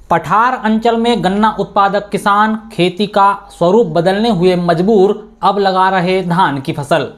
पठार अंचल में गन्ना उत्पादक किसान खेती का स्वरूप बदलने हुए मजबूर, अब लगा रहे धान की फसल।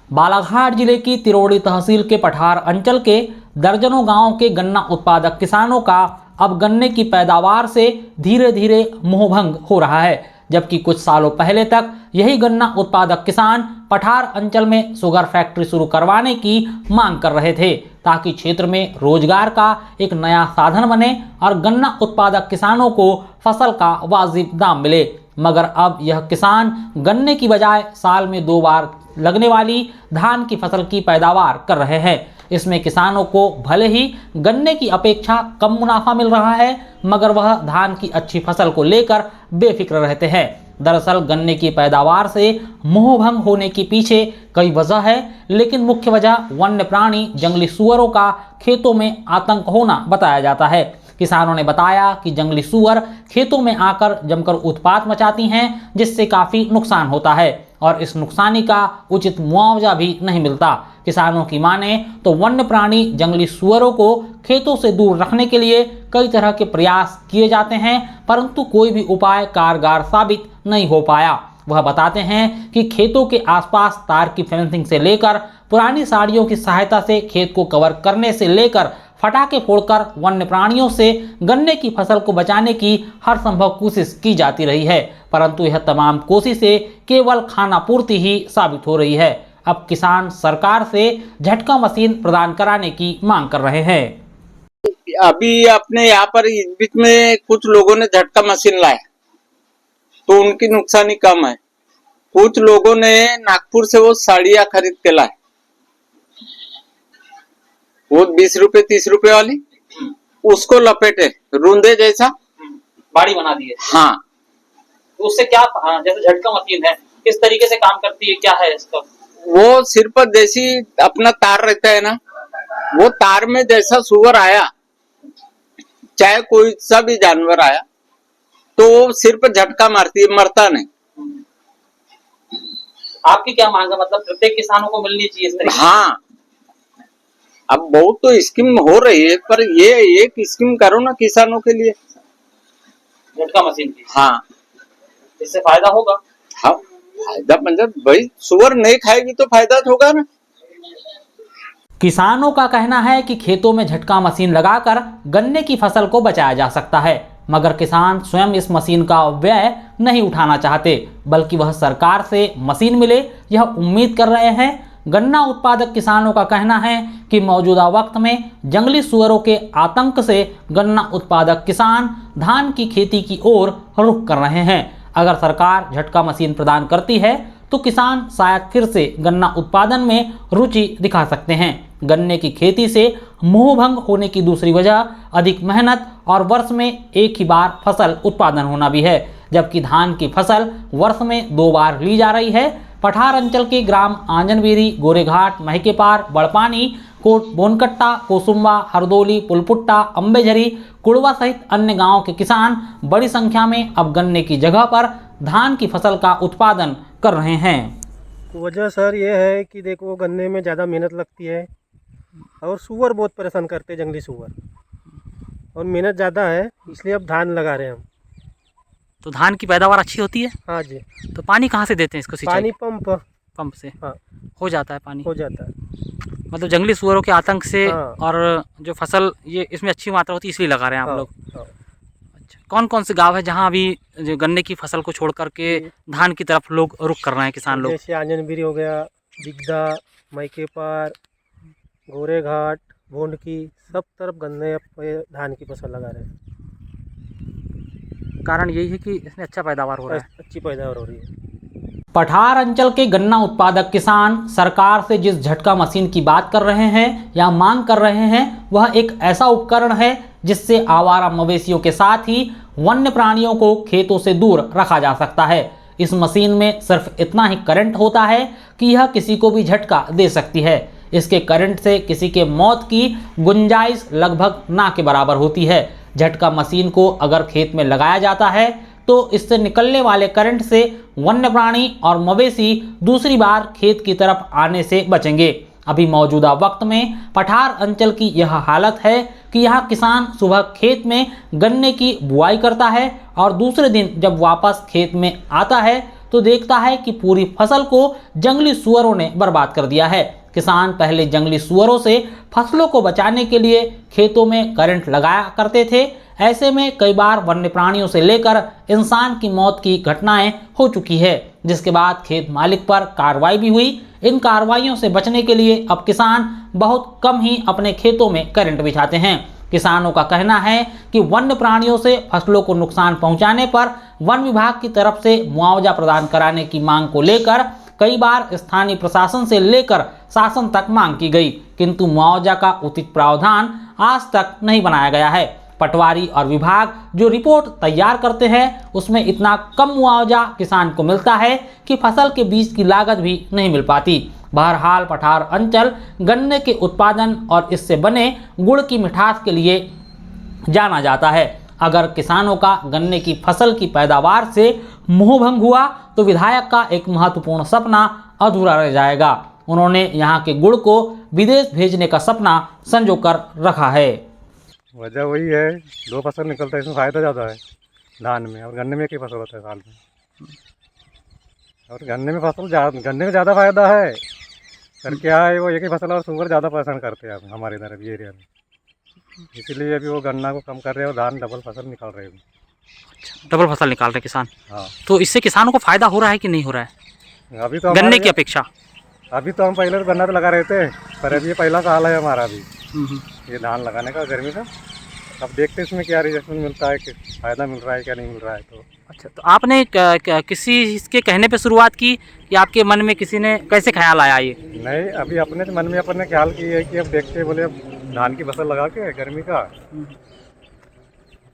बालाघाट जिले की तिरोड़ी तहसील के पठार अंचल के दर्जनों गांव के गन्ना उत्पादक किसानों का अब गन्ने की पैदावार से धीरे धीरे मोहभंग हो रहा है, जबकि कुछ सालों पहले तक यही गन्ना उत्पादक किसान पठार अंचल में शुगर फैक्ट्री शुरू करवाने की मांग कर रहे थे, ताकि क्षेत्र में रोजगार का एक नया साधन बने और गन्ना उत्पादक किसानों को फसल का वाजिब दाम मिले। मगर अब यह किसान गन्ने की बजाय साल में 2 बार लगने वाली धान की फसल की पैदावार कर रहे हैं। इसमें किसानों को भले ही गन्ने की अपेक्षा कम मुनाफा मिल रहा है, मगर वह धान की अच्छी फसल को लेकर बेफिक्र रहते हैं। दरअसल गन्ने की पैदावार से मोहभंग होने के पीछे कई वजह है, लेकिन मुख्य वजह वन्य प्राणी जंगली सुअरों का खेतों में आतंक होना बताया जाता है। किसानों ने बताया कि जंगली सुअर खेतों में आकर जमकर उत्पात मचाती हैं, जिससे काफ़ी नुकसान होता है और इस नुकसानी का उचित मुआवजा भी नहीं मिलता। किसानों की माने तो वन्य प्राणी जंगली सुअरों को खेतों से दूर रखने के लिए कई तरह के प्रयास किए जाते हैं, परंतु कोई भी उपाय कारगर साबित नहीं हो पाया। वह बताते हैं कि खेतों के आसपास तार की फेंसिंग से लेकर पुरानी साड़ियों की सहायता से खेत को कवर करने से लेकर फटाके फोड़कर वन्य प्राणियों से गन्ने की फसल को बचाने की हर संभव कोशिश की जाती रही है, परंतु यह तमाम कोशिशें केवल खाना पूर्ति ही साबित हो रही है। अब किसान सरकार से झटका मशीन प्रदान कराने की मांग कर रहे हैं। अभी अपने यहाँ पर इस बीच में कुछ लोगों ने झटका मशीन लाया तो उनकी नुकसानी कम है। कुछ लोगों ने नागपुर से वो साड़ियाँ खरीद के लाए, वो 20 रुपए 30 रुपए वाली, उसको लपेटे रूंदे जैसा बाड़ी बना दी है। हाँ, तो उससे क्या, जैसे झटका मशीन है, किस तरीके से काम करती है, क्या है इसका? वो सिर्फ देसी अपना तार रहता है ना, वो तार में जैसा सुअर आया, चाहे कोई सा भी जानवर आया, तो वो सिर्फ झटका मारती है, मरता नहीं। आपकी क्या मांग है? मतलब प्रत्येक किसानों को मिलनी चाहिए इस तरीके? हाँ, अब बहुत तो स्कीम हो रही है, पर ये एक स्कीम करो ना किसानों के लिए, झटका मशीन की। हाँ, इससे फायदा होगा। हाँ, फायदा मतलब भाई सुअर नहीं खाएगी तो फायदा तो होगा ना। किसानों का कहना है कि खेतों में झटका मशीन लगाकर गन्ने की फसल को बचाया जा सकता है, मगर किसान स्वयं इस मशीन का व्यय नहीं उठाना चाहते, बल्कि वह सरकार से मशीन मिले यह उम्मीद कर रहे हैं। गन्ना उत्पादक किसानों का कहना है कि मौजूदा वक्त में जंगली सुअरों के आतंक से गन्ना उत्पादक किसान धान की खेती की ओर रुख कर रहे हैं। अगर सरकार झटका मशीन प्रदान करती है तो किसान शायद फिर से गन्ना उत्पादन में रुचि दिखा सकते हैं। गन्ने की खेती से मोहभंग होने की दूसरी वजह अधिक मेहनत और वर्ष में एक ही बार फसल उत्पादन होना भी है, जबकि धान की फसल वर्ष में 2 बार ली जा रही है। पठार अंचल के ग्राम आंजनबेरी, गोरेघाट, महकेपार, बड़पानी, कोट बोनकट्टा, कोसुम्बा, हरदोली, पुलपुट्टा, अम्बेझरी, कुड़वा सहित अन्य गांवों के किसान बड़ी संख्या में अब गन्ने की जगह पर धान की फसल का उत्पादन कर रहे हैं। वजह सर ये है कि देखो गन्ने में ज़्यादा मेहनत लगती है और सुअर बहुत परेशान करते हैं, जंगली सुअर, और मेहनत ज़्यादा है, इसलिए अब धान लगा रहे हैं हम। तो धान की पैदावार अच्छी होती है? हाँ जी। तो पानी कहाँ से देते हैं इसको? सिंचाई? पानी पंप से। हाँ, हो जाता है पानी? हो जाता है। मतलब जंगली सुअरों के आतंक से। हाँ। और जो फसल ये इसमें अच्छी मात्रा होती है इसलिए लगा रहे हैं आप लोग? हाँ। अच्छा, कौन कौन से गांव है जहां अभी जो गन्ने की फसल को छोड़ करके धान की तरफ लोग रुख कर रहे हैं किसान लोग? जैसे आंजनबेरी हो गया, दिग्दा, महकेपार, गोरेघाट, भोंडकी, सब तरफ गन्ने धान की फसल लगा रहे हैं। कारण यही है कि इसमें अच्छा पैदावार हो रहा है। अच्छी पैदावार हो रही है। पठार अंचल के गन्ना उत्पादक किसान सरकार से जिस झटका मशीन की बात कर रहे हैं या मांग कर रहे हैं, वह एक ऐसा उपकरण है जिससे आवारा मवेशियों के साथ ही वन्य प्राणियों को खेतों से दूर रखा जा सकता है। इस मशीन में सिर्फ इतना ही करंट होता है कि यह किसी को भी झटका दे सकती है। इसके करंट से किसी के मौत की गुंजाइश लगभग ना के बराबर होती है। झटका मशीन को अगर खेत में लगाया जाता है तो इससे निकलने वाले करंट से वन्य प्राणी और मवेशी दूसरी बार खेत की तरफ आने से बचेंगे। अभी मौजूदा वक्त में पठार अंचल की यह हालत है कि यहाँ किसान सुबह खेत में गन्ने की बुआई करता है और दूसरे दिन जब वापस खेत में आता है तो देखता है कि पूरी फसल को जंगली सुअरों ने बर्बाद कर दिया है। किसान पहले जंगली सुअरों से फसलों को बचाने के लिए खेतों में करंट लगाया करते थे। ऐसे में कई बार वन्य प्राणियों से लेकर इंसान की मौत की घटनाएं हो चुकी है, जिसके बाद खेत मालिक पर कार्रवाई भी हुई। इन कार्रवाइयों से बचने के लिए अब किसान बहुत कम ही अपने खेतों में करंट बिछाते हैं। किसानों का कहना है कि वन्य प्राणियों से फसलों को नुकसान पहुंचाने पर वन विभाग की तरफ से मुआवजा प्रदान कराने की मांग को लेकर कई बार स्थानीय प्रशासन से लेकर शासन तक मांग की गई, किंतु मुआवजा का उचित प्रावधान आज तक नहीं बनाया गया है। पटवारी और विभाग जो रिपोर्ट तैयार करते हैं उसमें इतना कम मुआवजा किसान को मिलता है कि फसल के बीज की लागत भी नहीं मिल पाती। बहरहाल पठार अंचल गन्ने के उत्पादन और इससे बने गुड़ की मिठास के लिए जाना जाता है। अगर किसानों का गन्ने की फसल की पैदावार से मोहभंग हुआ तो विधायक का एक महत्वपूर्ण सपना अधूरा रह जाएगा। उन्होंने यहाँ के गुड़ को विदेश भेजने का सपना संजो कर रखा है। वजह वही है, 2 फसल निकलता है, इसमें फ़ायदा ज़्यादा है धान में, और गन्ने में एक ही फसल होता है साल में। और गन्ने में ज़्यादा फ़ायदा है, पर क्या है वो एक ही फसल और सुअर ज़्यादा पसंद करते हैं हमारे इधर अभी एरिया में, इसीलिए अभी वो गन्ना को कम कर रहे हैं और धान डबल फसल निकाल रहे हैं। डबल फसल निकाल रहे किसान। हाँ, तो इससे किसानों को फायदा हो रहा है कि नहीं हो रहा है अभी तो गन्ने की अपेक्षा? अभी तो हम पहले तो गन्ना तो लगा रहे थे, पर अभी ये पहला साल है हमारा अभी ये धान लगाने का गर्मी का। अब देखते हैं इसमें क्या रिजल्ट मिलता है, कि फ़ायदा मिल रहा है क्या नहीं मिल रहा है। तो अच्छा, तो आपने किसी इसके कहने पे शुरुआत की कि आपके मन में किसी ने कैसे ख्याल आया ये? नहीं, अभी अपने मन में अपन ने ख्याल किया है कि अब देखते हैं, बोले अब धान की फसल लगा के गर्मी का,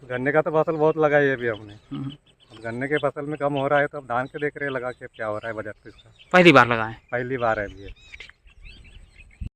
गन्ने का तो फसल बहुत लगाई है अभी हमने। अब गन्ने के फसल में कम हो रहा है तो अब धान के देख रहे हैं लगा के क्या हो रहा है बजट पे इसका। पहली बार लगाए? पहली बार है अभी ये।